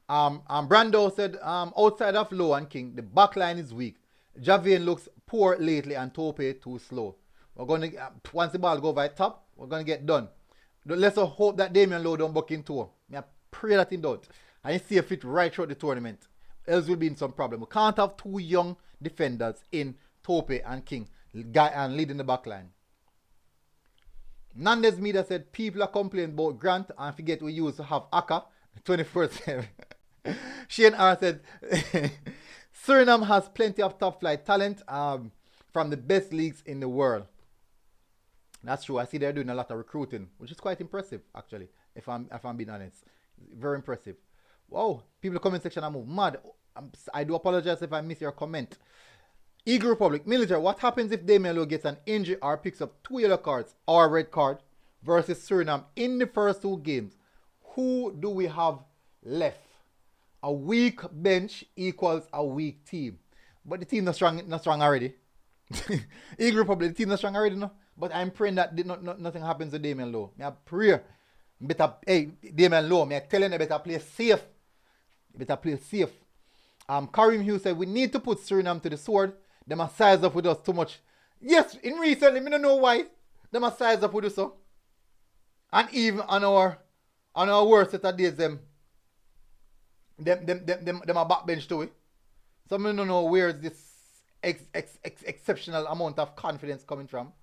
Brando said, outside of Lowe and King, the back line is weak. Javian looks poor lately and Tope too slow. We're going to, once the ball go by top, we're going to get done. Let's hope that Damian Lowe don't buck into. I pray that he don't. And he see a fit right throughout the tournament. Else we'll be in some problem. We can't have two young defenders in Tope and King and leading the back line. Nandez Media said people are complaining about Grant and forget we used to have Aka 24/7. Shane R said Suriname has plenty of top flight talent from the best leagues in the world. That's true. I see they're doing a lot of recruiting, which is quite impressive, actually, if I'm being honest. Very impressive. Wow, people in the comment section are moving mad. I do apologize if I miss your comment. Eagle Republic, military, what happens if Damian Lowe gets an injury or picks up 2 yellow cards or a red card versus Suriname in the first 2 games? Who do we have left? A weak bench equals a weak team. But the team not strong already. Eagle Republic, the team not strong already, no? But I'm praying that nothing happens to Damian Lowe. I pray. Damian Lowe, I tell you, better play safe. Karim Hughes said, we need to put Suriname to the sword. They must size up with us too much. Yes, in recently, I don't know why. They must size up with us. So. And even on our worst set of days, them are backbench to it. So I don't know where is this exceptional amount of confidence coming from.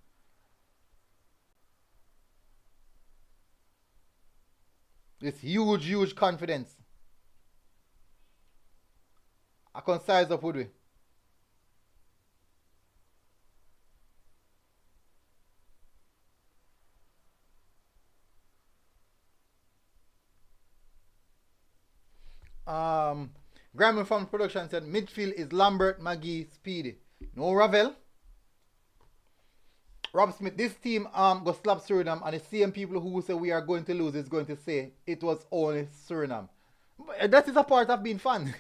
This huge confidence. I can size up with we. Grammy from production said midfield is Lambert, Maggie, Speedy. No Ravel. Rob Smith, this team go slap Suriname, and the same people who say we are going to lose is going to say it was only Suriname. But that is a part of being fun.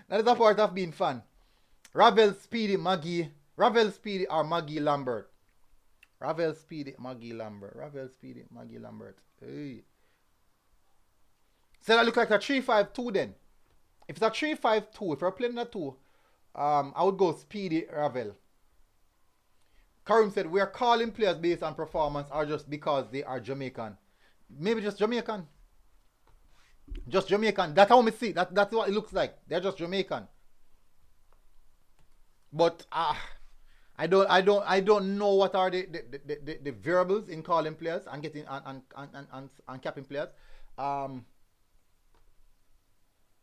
That is a part of being fun. Ravel, Speedy, Maggie. Ravel, Speedy, or Maggie Lambert. Ravel, Speedy, Maggie Lambert. Ravel, Speedy, Maggie Lambert. Hey. So that look like a 3-5-2 then. If it's a 3-5-2, if you're playing a 2, I would go Speedy, Ravel. Karim said, we are calling players based on performance or just because they are Jamaican. Maybe just Jamaican. Just Jamaican. That's how we see. That's what it looks like. They're just Jamaican. But I don't know what are the variables in calling players and getting and capping players.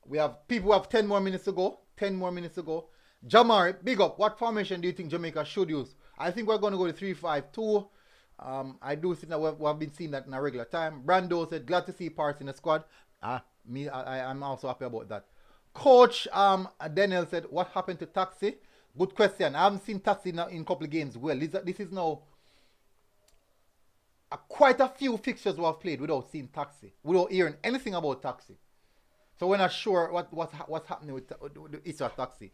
We have people who have 10 more minutes to go. 10 more minutes to go. Jamar, big up. What formation do you think Jamaica should use? I think we're going to go to 3-5-2. I do think that we've been seeing that in a regular time. Brando said, glad to see parts in the squad. I'm also happy about that. Coach Daniel said, what happened to Taxi? Good question. I haven't seen Taxi now in a couple of games. Well, this is now quite a few fixtures we have played without seeing Taxi, without hearing anything about Taxi. So we're not sure what's happening with the issue of Taxi.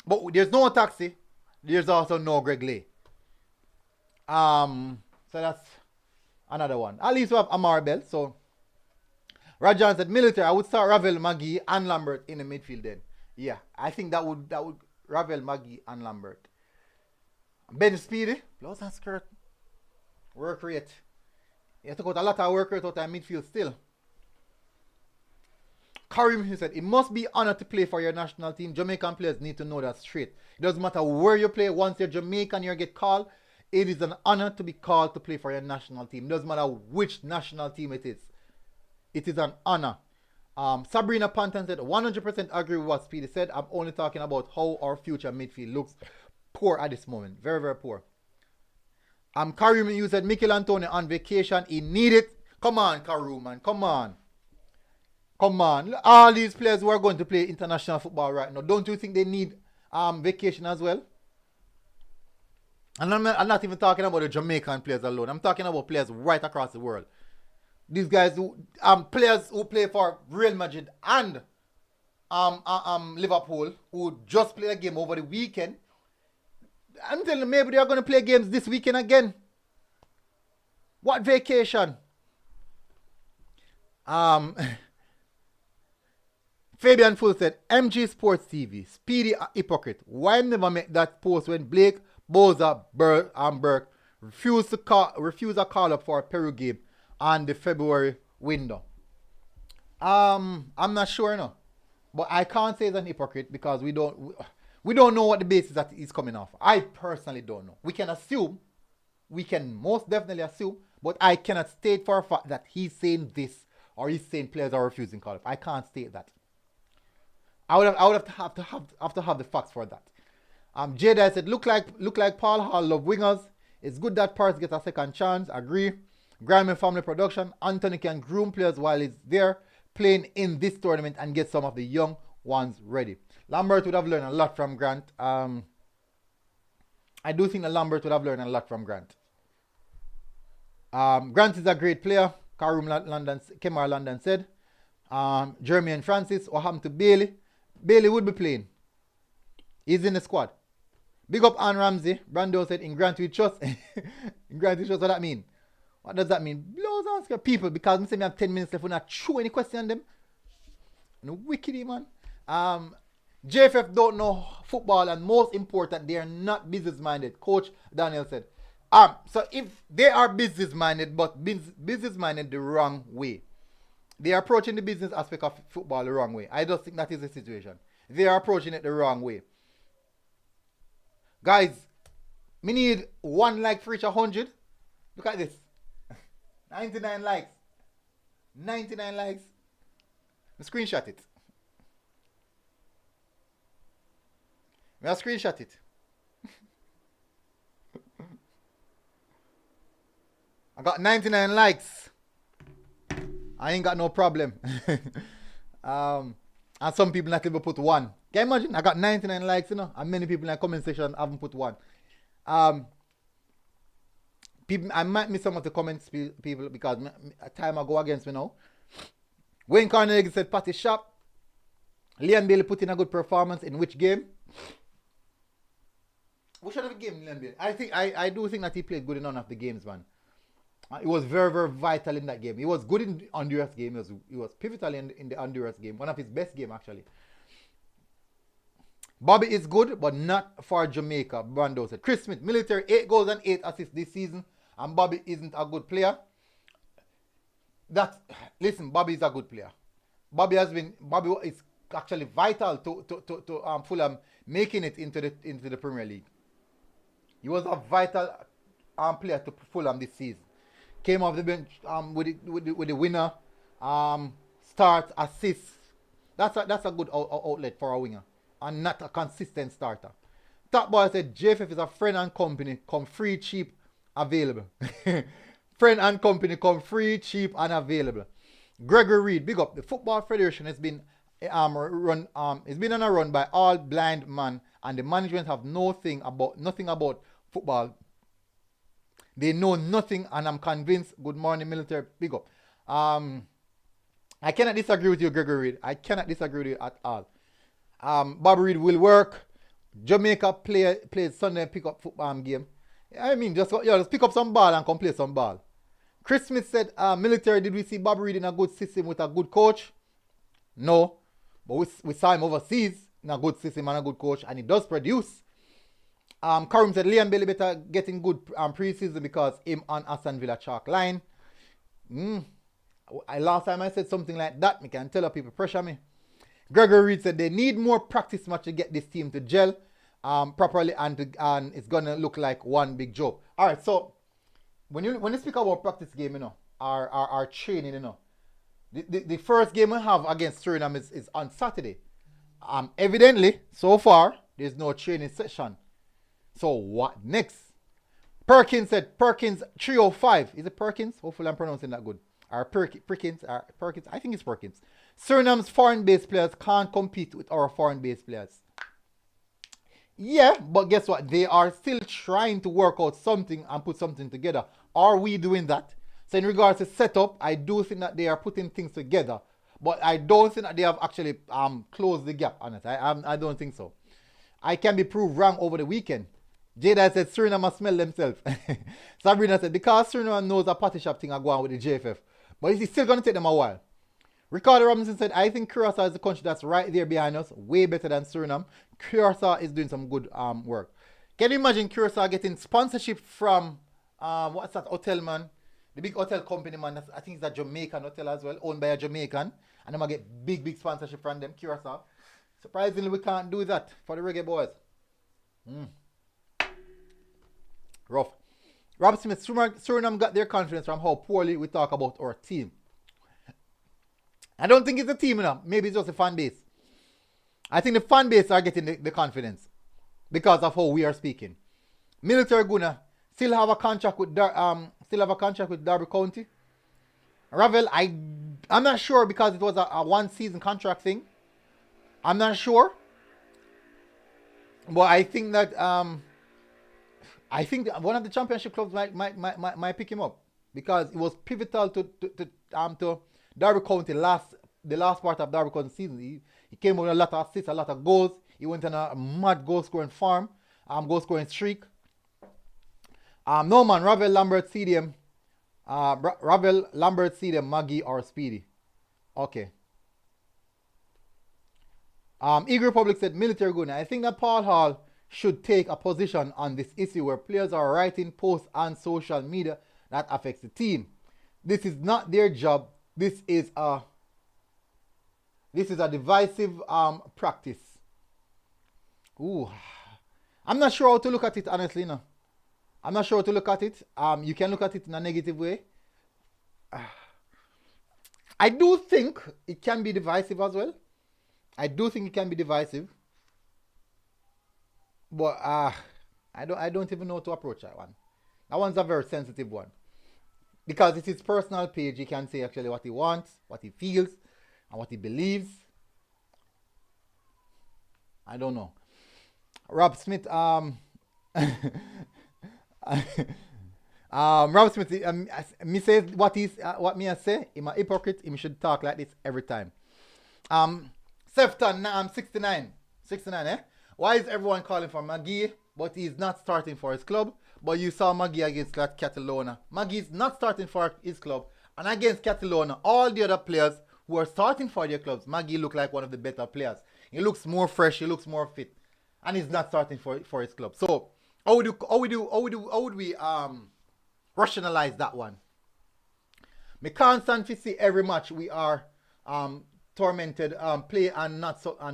But there's no Taxi. There's also no Greg Lay. So that's another one. At least we have Amar Bell. So Rajan said military. I would start Ravel, Maggie, and Lambert in the midfield then. Yeah, I think that would Ravel, Maggie, and Lambert. Ben Speedy, blouse and skirt. Work rate. He took out a lot of work rate out of midfield still. Karim, he said, it must be honor to play for your national team. Jamaican players need to know that straight. It doesn't matter where you play. Once you're Jamaican, you get called. It is an honor to be called to play for your national team. It doesn't matter which national team it is. It is an honor. Sabrina Panton said, 100% agree with what Speedy said. I'm only talking about how our future midfield looks poor at this moment. Very, very poor. Karim, you said Mikel Antonio on vacation. He need it. Come on, Karim, man. Come on. Come on. All these players who are going to play international football right now, don't you think they need vacation as well? And I'm not even talking about the Jamaican players alone. I'm talking about players right across the world. These guys who players who play for Real Madrid and Liverpool, who just played a game over the weekend. I'm telling you, maybe they are going to play games this weekend again. What vacation? Fabian Full said, MG Sports TV, Speedy a hypocrite. Why never make that post when Blake, Boza, Burke refuse a call up for a Peru game on the February window? I'm not sure no. But I can't say it's an hypocrite because we don't know what the basis that is coming off. I personally don't know. We can assume, we can most definitely assume, but I cannot state for a fact that he's saying this or he's saying players are refusing call up. I can't state that. I would have to have the facts for that. Jada said, look like Paul Hall love wingers. It's good that Paris gets a second chance. Agree. Graham and family production. Anthony can groom players while he's there playing in this tournament and get some of the young ones ready. Lambert would have learned a lot from Grant. I do think that Lambert would have learned a lot from Grant. Grant is a great player. Kemar London said. Jeremy and Francis. What happened to Bailey? Bailey would be playing. He's in the squad. Big up Ann Ramsey. Brando said, in Grant we trust. In Grant we trust, what that mean? What does that mean? Blows answer people because I say me have 10 minutes left. We're not throw any question on them. No wicked man. JFF don't know football and most important, they are not business minded. Coach Daniel said. So if they are business minded, but business minded the wrong way. They are approaching the business aspect of football the wrong way. I just think that is the situation. They are approaching it the wrong way. Guys, me need 1 like for each 100. Look at this. 99 likes. 99 likes. I screenshot it. I screenshot it. I got 99 likes. I ain't got no problem. And some people not even put 1. Can you imagine? I got 99 likes, you know, and many people in the comment section haven't put 1. People, I might miss some of the comments, people, because time I go against me now. Wayne Carnegie said, Patty Sharp. Leon Bailey put in a good performance in which game? Which other game, Leon Bailey? I do think that he played good in none of the games, man. He was very, very vital in that game. He was good in the Honduras game. He was pivotal in the Honduras game. One of his best games, actually. Bobby is good, but not for Jamaica. Brando said. Chris Smith, military, 8 goals and 8 assists this season. And Bobby isn't a good player. Listen, Bobby is a good player. Bobby is actually vital to Fulham making it into the Premier League. He was a vital player to Fulham this season. Came off the bench with the winner, start, assist. That's a good outlet for a winger, and not a consistent starter. Top Boy said JFF is a friend and company, come free, cheap, available. Friend and company, come free, cheap, and available. Gregory Reid, big up. The Football Federation has been it's been on a run by all blind man, and the management have nothing about football. They know nothing, and I'm convinced. Good morning, military. Big up. I cannot disagree with you, Gregory Reid. I cannot disagree with you at all. Bob Reid will work. Jamaica plays Sunday pick up football game. I mean, just pick up some ball and come play some ball. Chris Smith said, military, did we see Bob Reid in a good system with a good coach? No. But we saw him overseas in a good system and a good coach, and he does produce. Karim said Liam Bailey better getting good pre-season because him on Aston Villa chalk line. Last time I said something like that, me can tell her people pressure me. Gregory Reid said they need more practice match to get this team to gel properly, and it's gonna look like one big job. All right, so when you speak about practice game, you know, our training, you know, the first game we have against Suriname is on Saturday. Evidently, so far, there's no training session. So what next? Perkins said Perkins 305. Is it Perkins? Hopefully I'm pronouncing that good. Or Perkins. I think it's Perkins. Suriname's foreign-based players can't compete with our foreign-based players. Yeah, but guess what? They are still trying to work out something and put something together. Are we doing that? So in regards to setup, I do think that they are putting things together. But I don't think that they have actually closed the gap on it. I don't think so. I can be proved wrong over the weekend. Jada said Suriname must smell themselves. Sabrina said because Suriname knows a party shop thing are going with the JFF. But it's still going to take them a while. Ricardo Robinson said, I think Curacao is the country that's right there behind us. Way better than Suriname. Curacao is doing some good work. Can you imagine Curacao getting sponsorship from, what's that hotel, man? The big hotel company, man. I think it's a Jamaican hotel as well, owned by a Jamaican. And they might get big sponsorship from them, Curacao. Surprisingly, we can't do that for the Reggae Boyz. Rough. Rob Smith, Suriname got their confidence from how poorly we talk about our team. I don't think it's a team enough. Maybe it's just a fan base. I think the fan base are getting the confidence because of how we are speaking. Military Guna still have a contract with Derby County. Ravel, I'm not sure because it was a one-season contract thing. I'm not sure, but I think that one of the championship clubs might pick him up because it was pivotal to Derby County the last part of Derby County season. He came with a lot of assists, a lot of goals. He went on a mad goal scoring streak. No man, Ravel, Lambert, CDM, Maggie or Speedy. Okay. Eagle Republic said military good. I think that Paul Hall should take a position on this issue where players are writing posts on social media that affects the team. This is not their job. This is a divisive practice. Ooh. I'm not sure how to look at it, honestly, no. I'm not sure how to look at it. You can look at it in a negative way. I do think it can be divisive as well. I do think it can be divisive. But I don't even know how to approach that one. That one's a very sensitive one. Because it's his personal page, he can say actually what he wants, what he feels, and what he believes. I don't know. Rob Smith, Rob Smith, me says what me I say. I'm a hypocrite. He should talk like this every time. Sefton, 69, eh? Why is everyone calling for Maggie, but he's not starting for his club? But you saw Maggie against Catalonia. Maggie's not starting for his club, and against Catalonia, all the other players who are starting for their clubs, Maggie look like one of the better players. He looks more fresh. He looks more fit, and he's not starting for his club. So how would we rationalize that one? Me constantly see every match we are tormented, play and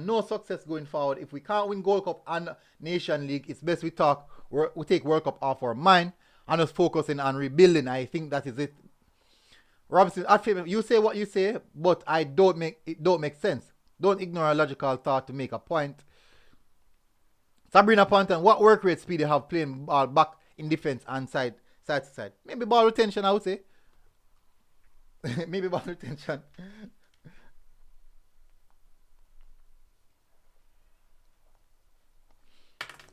no success going forward. If we can't win Gold Cup and Nation League, it's best we take World Cup off our mind and just focusing on rebuilding. I think that is it. Robinson, you say what you say, but it don't make sense. Don't ignore a logical thought to make a point. Sabrina Ponton, what work rate Speedy have playing ball back in defense and side to side? Maybe ball retention, I would say. Maybe ball retention.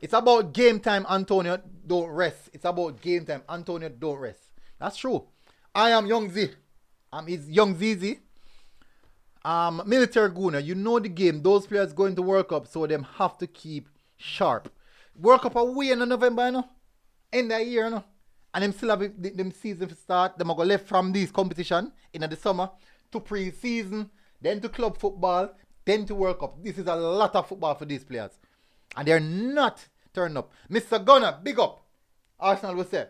It's about game time, Antonio. Don't rest. It's about game time, Antonio. Don't rest. That's true. I am Young Z. It's Young ZZ. Military Guna. You know the game. Those players going to World Cup, so them have to keep sharp. World Cup away in November, you know? End of the year, you know? And them still have them season to start. Them are going left from this competition in the summer to pre-season, then to club football, then to World Cup. This is a lot of football for these players. And they're not turn up. Mr. Gunner, big up. Arsenal will say,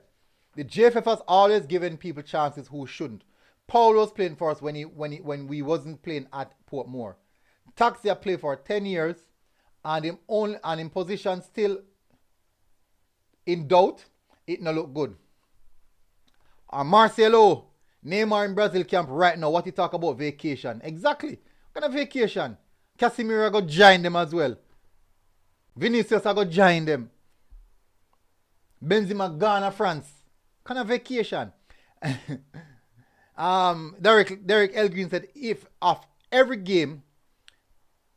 the JFF has always given people chances who shouldn't. Paul was playing for us when we wasn't playing at Portmore. Taxia played for 10 years and in position still in doubt. It no look good. Marcelo, Neymar in Brazil camp right now. What he talk about vacation? Exactly. What kind of vacation? Casemiro go join them as well. Vinicius I go join them. Benzema Ghana France. What kind of vacation? Derek L. Green said, if of every game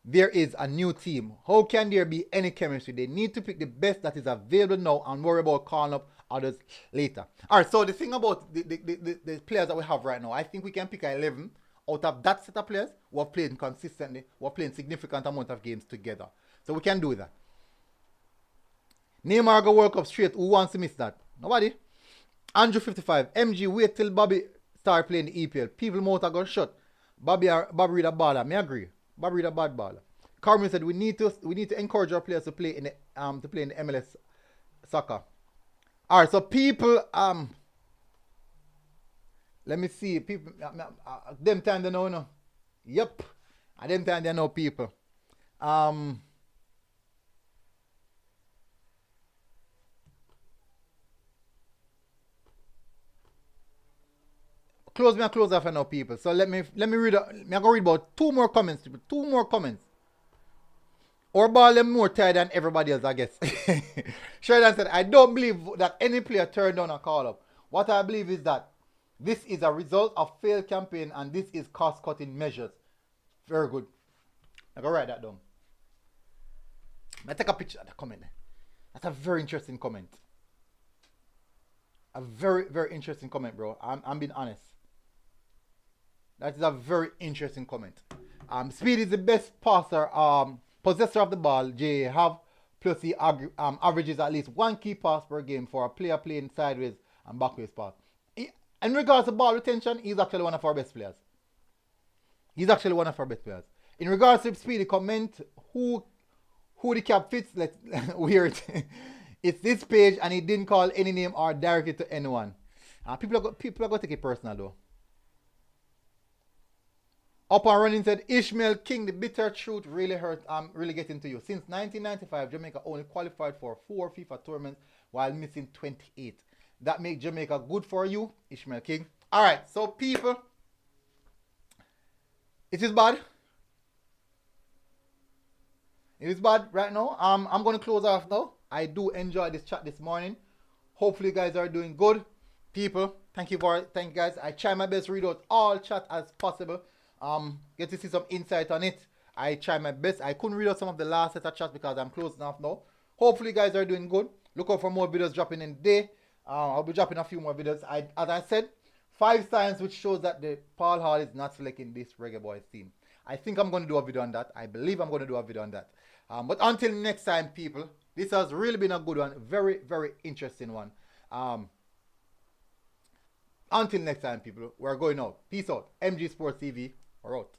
there is a new team, how can there be any chemistry? They need to pick the best that is available now and worry about calling up others later. Alright, so the thing about the players that we have right now, I think we can pick 11 out of that set of players who are playing consistently, who are playing significant amount of games together. So we can do that. Neymar go World Cup straight. Who wants to miss that? Nobody. Andrew 55. MG, wait till Bobby start playing the EPL. People mouth are going to shut. Bobby Reid a baller. Me agree. Bobby Reid a bad baller. Carmen said we need to encourage our players to play in the MLS soccer. Alright, so people let me see. People them time they know no. Yep. At them time they know people. Close off now, people. So let me read. I'm gonna read about two more comments. Or ball them more tired than everybody else, I guess. Sheridan said, I don't believe that any player turned down a call up. What I believe is that this is a result of failed campaign and this is cost cutting measures. Very good. I'm gonna write that down. I take a picture of the comment. That's a very interesting comment. A very, very interesting comment, bro. I'm being honest. That is a very interesting comment. Speed is the best passer, possessor of the ball. J have plus he averages at least one key pass per game for a player playing sideways and backways pass. In regards to ball retention, he's actually one of our best players. In regards to Speedy comment, who the cap fits, let's weird. It's this page and he didn't call any name or direct it to anyone. People are going to take it personal though. Up and running said, Ishmael King, the bitter truth really hurt, really getting to you. Since 1995, Jamaica only qualified for 4 FIFA tournaments while missing 28. That make Jamaica good for you, Ishmael King. Alright, so people, it is bad. It is bad right now. I'm going to close off now. I do enjoy this chat this morning. Hopefully you guys are doing good. People, thank you guys. I try my best to read out all chat as possible. Get to see some insight on it. I try my best. I couldn't read out some of the last set of chats because I'm closing off now. Hopefully you guys are doing good. Look out for more videos dropping in the day. I'll be dropping a few more videos. As I said, 5 signs which shows that the Paul Hall is not selecting this Reggaeboyz team. I think I'm going to do a video on that. I believe I'm going to do a video on that. But until next time, people, this has really been a good one. Very, very interesting one. Until next time, people, we're going out. Peace out. MG Sports TV, we're out.